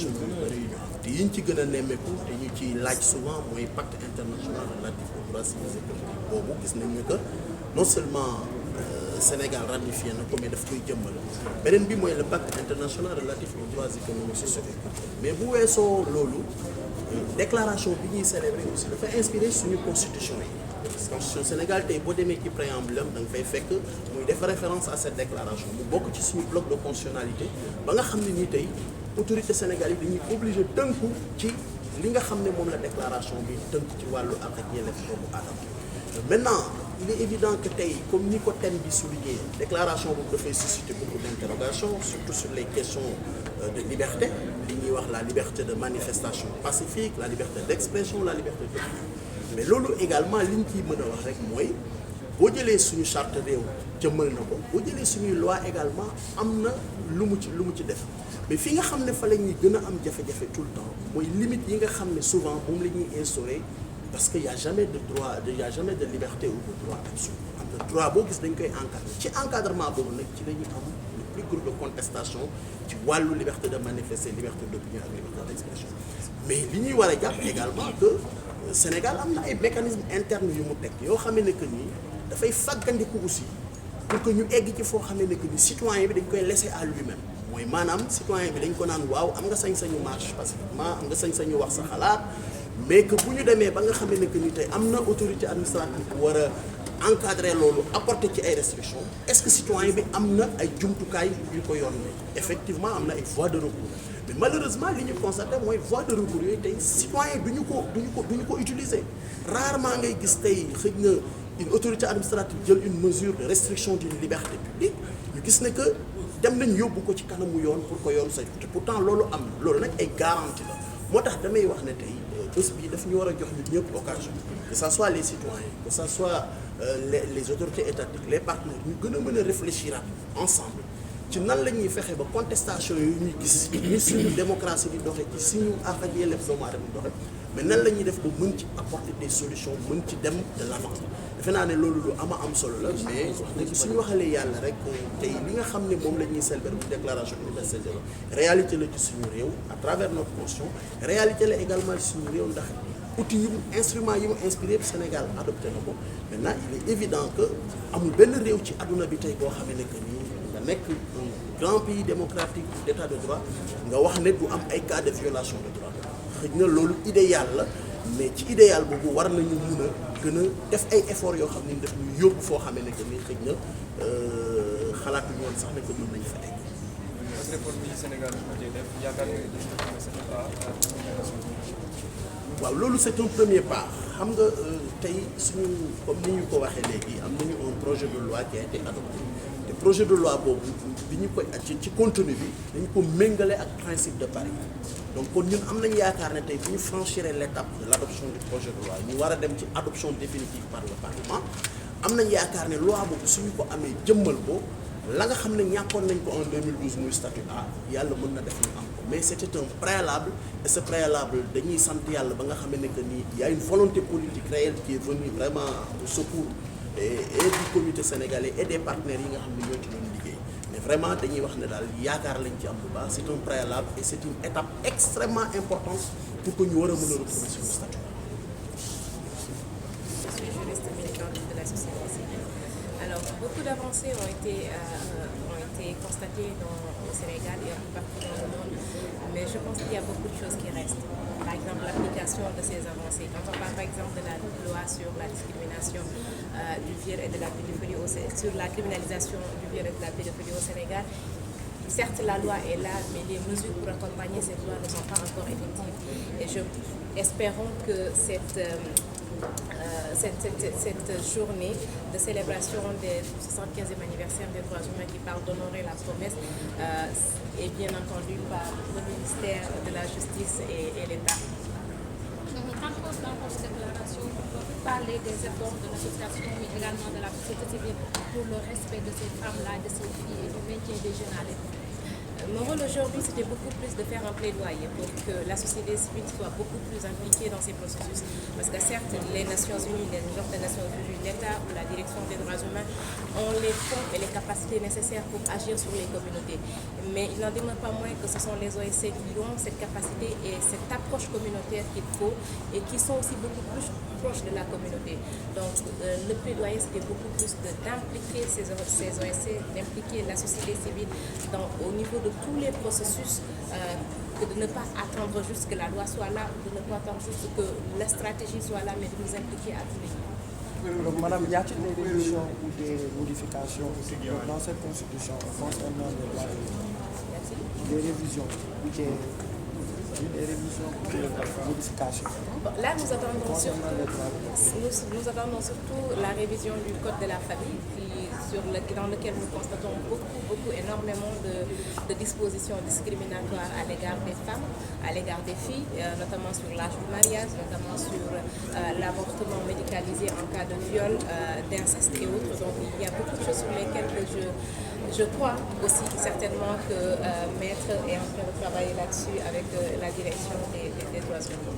internationaux yu bëri yu ñu am te yiñ ci gën a nemmeeku te ñu ci laaj souvent mooy pacte international relatif aux droits civils et politiques boobu gis nañu que non seulement Sénégal ratifié na ko mais daf koy jëmmal beneen bi mooy le pacte international relatif aux droits économiques, sociaux et culturels mais bu weesoo loolu déclaration bi ñuy célébrer aussi dafa inspiré suñu constitution yi. Constitution Sénégal tey boo demee ci préambule am da nga fay fekk muy def référence à cette déclaration mu bokk ci suñu bloc de constitutionnalité ba nga xam ne nii tey autorité Sénégal yi dañuy obligé tënku ci li nga xam ne moom la déclaration bi tënk ci wàllu ak yelleef doomu aadama. Maintenant il est évident que tey comme ni ko thème bi souligné déclaration boobu dafay susciter beaucoup d'interrogations surtout sur les questions de liberté li ñuy wax la liberté de manifestation pacifique la liberté d'expression la liberté de mais loolu également li ñu ciy mën a wax rek mooy boo jëlee suñu charte réew jëmmal na ko boo jëlee suñuy loi également am na lu mu ci def mais fi nga xam ne fa la ñuy gën a am jafe-jafe tout le temps mooy limite yi nga xam ne souvent moom la ñuy instaurer parce que y a jamais de droit y a jamais de liberté ou de droit absolu am na droit boo gis dañ koy encadrer ci encadrement boobu nag ci la ñuy am le plus gros de contestation ci wàllu liberté de manifester liberté d'opinion ak liberté d'expression mais li ñuy war a jàpp également que Sénégal am na ay mécanismes internes yu mu teg yoo xam ne que nii dafay fàggandiku aussi pour que ñu egg ci foo xam ne que ni citoyen bi dañ koy laisser à lui-même mooy maanaam citoyen bi dañ ko naan waaw am nga sañ-sañu marche pacifiquement am nga sañ-sañu wax sa xalaat mais que bu ñu demee ba nga xam ne que ni tey am na autorité administrative bu war a encadrer loolu apporter ci ay restrictions est-ce que citoyen bi am na ay jumtukaay yu ko yoon effectivement am na ay voies de recours mais malheureusement li ñu constaté mooy voie de recours yooyu tey citoyen du ñu ko utiliser rarement ngay gis tey xëy na une autorité administrative jël une mesure de restriction d'une liberté publique ñu gis ne que dem nañ yóbbu ko ci kanamu yoon pour ko yoon saytu te pourtant loolu am loolu nag ay garantie la moo tax damay wax ne tey bés bi daf ñu war a jox ñun ñëpp occasion que ça soit les citoyens que ça soit les autorités étatiques les partenaires ñu gën a mën a réfléchir ensemble ci nan la ñuy fexe ba contestation yooyu ñuy gis ni suñu démocratie di doxe ci suñu àq ak yelleef doomu aadama di doxe mais nan la ñuy def ba mën ci apporter des solutions mën ci dem de l'avant defe naa ne loolu lu ama am solo la mais suñu waxalee yàlla rek tey li nga xam ne moom la ñuy célébrer bu déclaration universelle des droits réalité la ci suñu réew à travers notre constitution réalité la également ci suñu réew ndax outils yi mu instruments yi mu inspiré Sénégal adopté na ko maintenant il est évident que amul benn réew ci adduna bi tey boo xamee ne que nii nga nekk un grand pays démocratique d'état de droit nga wax ne du am ay cas de violation de droit xëy na loolu idéal la mais ci idéal boobu war nañu mun a gën a def ay efforts yoo xam ne daf ñu yóbbu foo xamee ne que ni xëy na xalaatuñu woon sax ne que mën nañu fa egg. ak réforme yi Sénégal bi ko def yaakaar waaw loolu c'est un premier pas xam nga tey suñu comme ni ñu ko waxee léegi am nañu un projet de loi qui a été adopté te projet de loi boobu bi ñu koy ci contenu bi dañu ko méngale ak principe de Paris donc kon ñun am nañu yaakaar ne tey bu ñu franchir l'étape de l'adoption du projet de loi ñu war a dem ci adoption définitive par le Parlement am nañu yaakaar ne loi boobu suñu ko amee jëmmal ko la nga xam ne ñàkkoon nañ ko en 2012 muy statut A yàlla mën na def ñu am ko mais c'était un préalable et ce préalable dañuy sant yàlla ba nga xam ne que nii y a une volonté politique réelle qui est venue vraiment au secours et du comité sénégalais et des partenaires yi nga xam ne ñoo ci doon liggéey mais vraiment dañuy wax ne daal yaakaar lañ ci am bu baax c'est un préalable et c'est une étape extrêmement importante pour que ñu war a mën a retrouver suñu statut. Je suis juriste militante de la société civile. Alors, beaucoup d'avancées ont été constatées au Sénégal et un peu partout dans le monde, mais je pense qu'il y a beaucoup de choses qui restent. Par exemple, l'application de ces avancées. Quand on parle par exemple de la loi sur la discrimination du viol et de la pédophilie sur la criminalisation du viol et de la pédophilie au Sénégal, certes la loi est là, mais les mesures pour accompagner cette loi ne sont pas encore effectives. Et espérons que cette journée de célébration du 75e anniversaire des droits humains qui parle d'honorer la promesse est bien entendu par le ministère de la Justice et l'État. Quand dans votre déclaration, vous parlez des efforts de l'association, mais également de la société civile pour le respect de ces femmes-là, de ces filles et du maintien des jeunes à l'école. Mon rôle aujourd'hui, c'était beaucoup plus de faire un plaidoyer pour que la société civile soit beaucoup plus impliquée dans ces processus. Parce que certes, les Nations Unies, les agences des Nations Unies, l'État ou la direction des droits humains ont les fonds et les capacités nécessaires pour agir sur les communautés. Mais il n'en demeure pas moins que ce sont les OSC qui ont cette capacité et cette approche communautaire qu'il faut et qui sont aussi beaucoup plus proches de la communauté. Donc le plaidoyer, c'était beaucoup plus d'impliquer ces OSC, d'impliquer la société civile au niveau de tous les processus, que de ne pas attendre juste que la loi soit là, de ne pas attendre juste que la stratégie soit là, mais de nous impliquer à tous les niveaux. Donc, madame, y a-t-il des révisions ou des modifications dans cette constitution concernant les droits de l'homme? Des révisions ou des modifications Là, nous attendons concernant les droits de l'homme? nous attendons surtout la révision du code de la famille dans lequel nous constatons énormément de dispositions discriminatoires à l'égard des femmes, à l'égard des filles, notamment sur l'âge du mariage, notamment sur l'avortement médicalisé en cas de viol, d'inceste et autres. Donc il y a beaucoup de choses sur lesquelles je crois aussi certainement que Maître est en train de travailler là-dessus avec la direction des droits humains.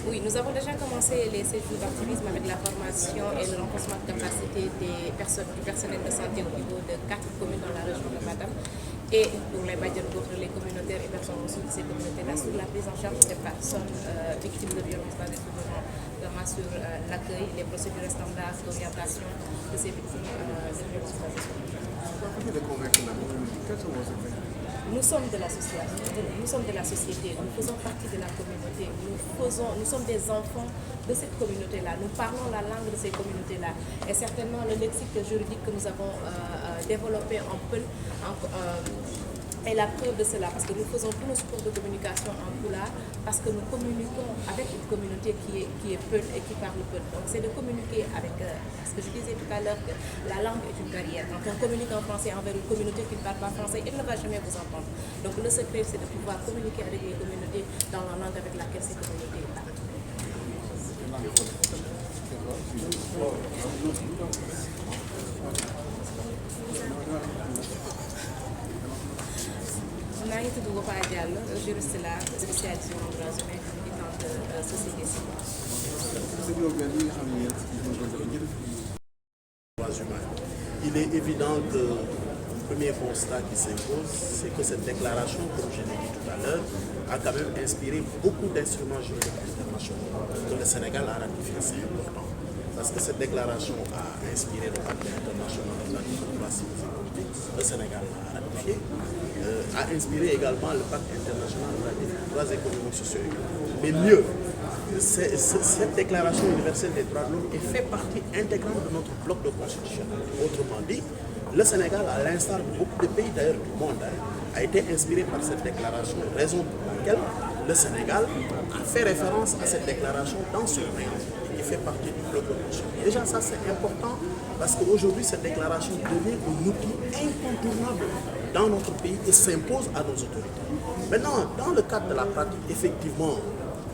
Oui, nous avons déjà commencé les séjours d'activisme avec la formation et le renforcement de capacité du personnel de santé au niveau de 4 communes dans la région de Matam. Et pour les les communautaires et personnes ressources de ces communautés-là, sur la prise en charge des personnes victimes de violences dans les tribunaux, notamment sur l'accueil, les procédures standards d'orientation de ces victimes de violences basées sur le Nous sommes de l'association, nous sommes de la société, nous faisons partie de la communauté, nous sommes des enfants de cette communauté-là, nous parlons la langue de ces communautés-là. Et certainement le lexique juridique que nous avons développé est la preuve de cela, parce que nous faisons tous nos supports de communication en Pulaar, parce que nous communiquons avec une communauté qui est Peul et qui parle Peul. Donc c'est de communiquer avec, parce que je disais tout à l'heure que la langue est une barrière. Quand on communique en français envers une communauté qui ne parle pas français, elle ne va jamais vous entendre. Donc le secret, c'est de pouvoir communiquer avec les communautés dans la langue avec laquelle ces communautés parlent. Je suis Gopa Diallo, juriste là, spécialisée en droits humains, militante de société civile. Il est évident que le premier constat qui s'impose, c'est que cette déclaration, comme je l'ai dit tout à l'heure, a quand même inspiré beaucoup d'instruments juridiques internationaux que le Sénégal a ratifié. C'est important. Parce que cette déclaration a inspiré le pacte international relatif aux droits civils et politiques, le Sénégal l'a ratifié, a inspiré également le pacte international relatif aux droits économiques, sociaux et économiques. Mais mieux, cette déclaration universelle des droits de l'homme fait partie intégrante de notre bloc de constitution. Autrement dit, le Sénégal, à l'instar de beaucoup de pays d'ailleurs du monde, a été inspiré par cette déclaration, raison pour laquelle le Sénégal a fait référence à cette déclaration dans son préambule, qui fait partie du bloc de constitution. Déjà, ça c'est important parce qu'aujourd'hui, cette déclaration devient un outil incontournable dans notre pays et s'impose à nos autorités. Maintenant, dans le cadre de la pratique, effectivement,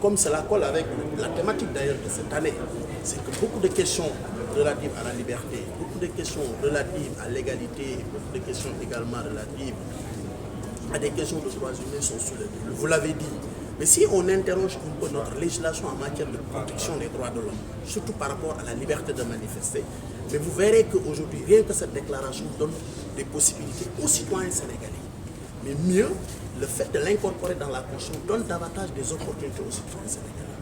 comme cela colle avec la thématique d'ailleurs de cette année, c'est que beaucoup de questions relatives à la liberté, beaucoup de questions relatives à l'égalité, beaucoup de questions également relatives à des questions de droits humains sont soulevées. Vous l'avez dit. Mais si on interroge un peu notre législation en matière de protection des droits de l'homme, surtout par rapport à la liberté de manifester, mais vous verrez qu'aujourd'hui, rien que cette déclaration donne des possibilités aux citoyens sénégalais. Mais mieux, le fait de l'incorporer dans la Constitution donne davantage des opportunités aux citoyens sénégalais.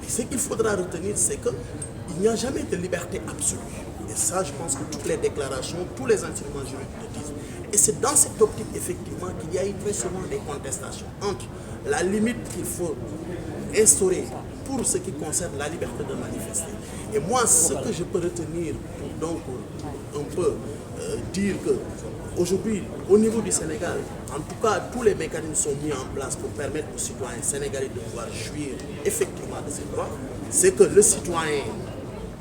Et ce qu'il faudra retenir, c'est qu'il n'y a jamais de liberté absolue. Et ça, je pense que toutes les déclarations, tous les instruments juridiques le disent. Et c'est dans cette optique, effectivement, qu'il y a eu très souvent des contestations entre la limite qu'il faut instaurer pour ce qui concerne la liberté de manifester. Et moi, ce que je peux retenir pour donc un peu dire que aujourd'hui, au niveau du Sénégal, en tout cas, tous les mécanismes sont mis en place pour permettre aux citoyens sénégalais de pouvoir jouir effectivement de ces droits. C'est que le citoyen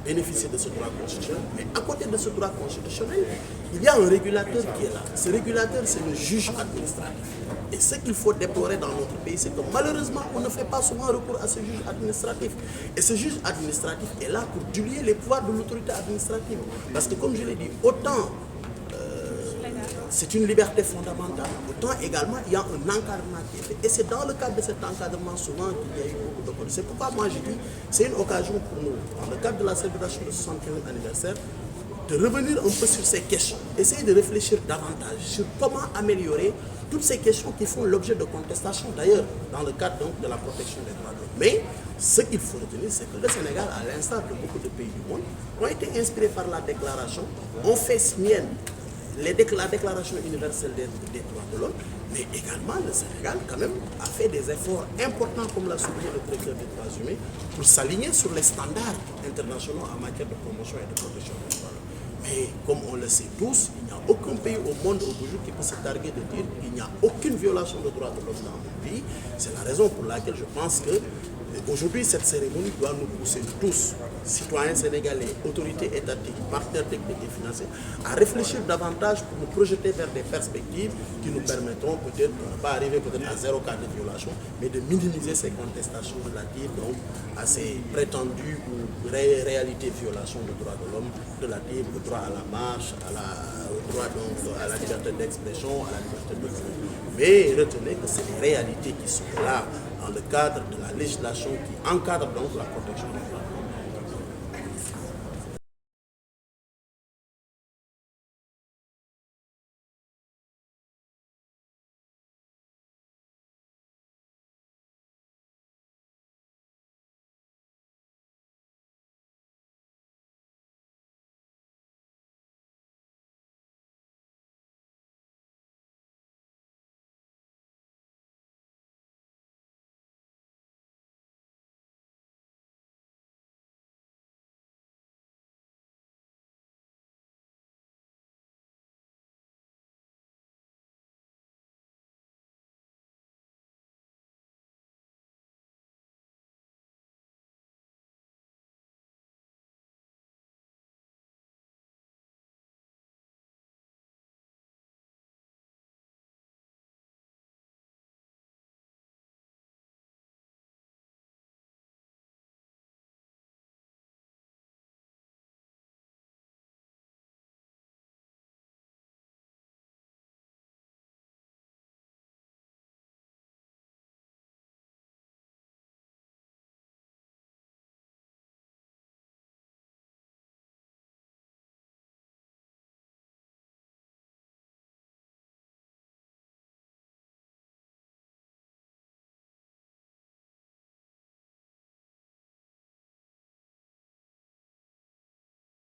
bénéficie de ce droit constitutionnel, mais à côté de ce droit constitutionnel, il y a un régulateur qui est là. Ce régulateur, c'est le juge administratif. Et ce qu'il faut déplorer dans notre pays, c'est que malheureusement, on ne fait pas souvent recours à ce juge administratif. Et ce juge administratif est là pour diluer les pouvoirs de l'autorité administrative. Parce que comme je l'ai dit, autant c'est une liberté fondamentale. Autant également, il y a un encadrement qui est fait. Et c'est dans le cadre de cet encadrement souvent qu'il y a eu beaucoup de conditions. C'est pourquoi moi je dis, c'est une occasion pour nous, dans le cadre de la célébration du 75e anniversaire, de revenir un peu sur ces questions, essayer de réfléchir davantage sur comment améliorer toutes ces questions qui font l'objet de contestation, d'ailleurs, dans le cadre donc, de la protection des droits de l'homme. Mais ce qu'il faut retenir, c'est que le Sénégal, à l'instar de beaucoup de pays du monde, ont été inspirés par la déclaration, ont fait mienne la déclaration universelle des droits de l'homme, mais également le Sénégal, quand même, a fait des efforts importants, comme l'a souligné le directeur des droits humains, pour s'aligner sur les standards internationaux en matière de promotion et de protection des droits de l'homme. Mais comme on le sait tous, il n'y a aucun pays au monde aujourd'hui qui peut se targuer de dire qu'il n'y a aucune violation des droits de l'homme dans mon pays. C'est la raison pour laquelle je pense que aujourd'hui, cette cérémonie doit nous pousser tous, citoyens sénégalais, autorités étatiques, partenaires techniques et financiers, à réfléchir davantage pour nous projeter vers des perspectives qui nous permettront peut-être de ne pas arriver peut-être à 0 cas de violation, mais de minimiser ces contestations relatives donc à ces prétendues ou réalités violations des droits de l'homme, relatives au droit à la marche, au droit donc à la liberté d'expression, à la liberté de culte. Mais retenez que c'est les réalités qui sont là dans le cadre de la législation qui encadre donc la protection des droits de l'homme.